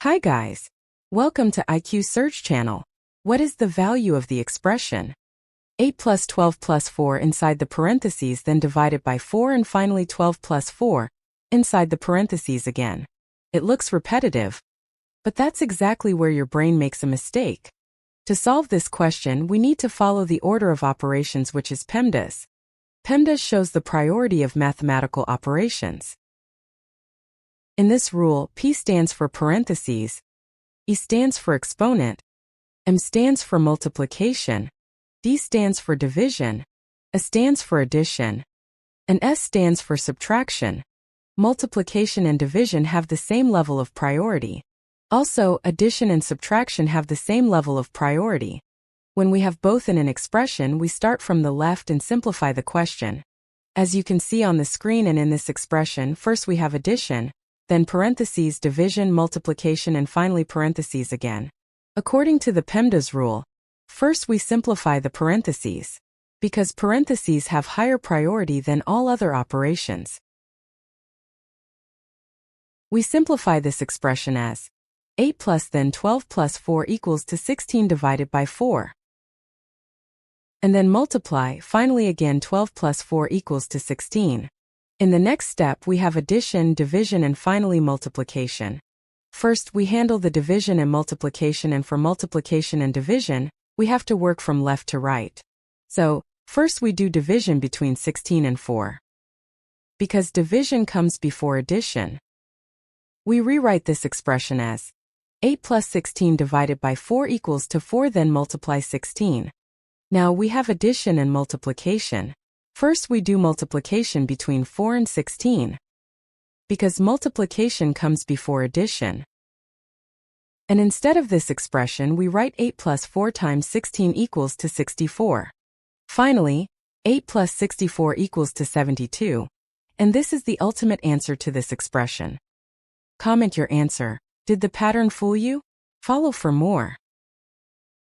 Hi guys. Welcome to IQ Search Channel. What is the value of the expression 8 plus 12 plus 4 inside the parentheses, then divided by 4, and finally 12 plus 4 inside the parentheses again? It looks repetitive, but that's exactly where your brain makes a mistake. To solve this question, we need to follow the order of operations, which is PEMDAS. PEMDAS shows the priority of mathematical operations. In this rule, P stands for parentheses, E stands for exponent, M stands for multiplication, D stands for division, A stands for addition, and S stands for subtraction. Multiplication and division have the same level of priority. Also, addition and subtraction have the same level of priority. When we have both in an expression, we start from the left and simplify the question. As you can see on the screen and in this expression, first we have addition, then parentheses, division, multiplication, and finally parentheses again. According to the PEMDAS rule, first we simplify the parentheses, because parentheses have higher priority than all other operations. We simplify this expression as 8 plus then 12 plus 4 equals to 16 divided by 4. And then multiply, finally again 12 plus 4 equals to 16. In the next step we have addition, division, and finally multiplication. First we handle the division and multiplication, and for multiplication and division, we have to work from left to right. So, first we do division between 16 and 4. Because division comes before addition, we rewrite this expression as 8 plus 16 divided by 4 equals to 4, then multiply 16. Now we have addition and multiplication. First we do multiplication between 4 and 16, because multiplication comes before addition. And instead of this expression, we write 8 plus 4 times 16 equals to 64. Finally, 8 plus 64 equals to 72. And this is the ultimate answer to this expression. Comment your answer. Did the pattern fool you? Follow for more.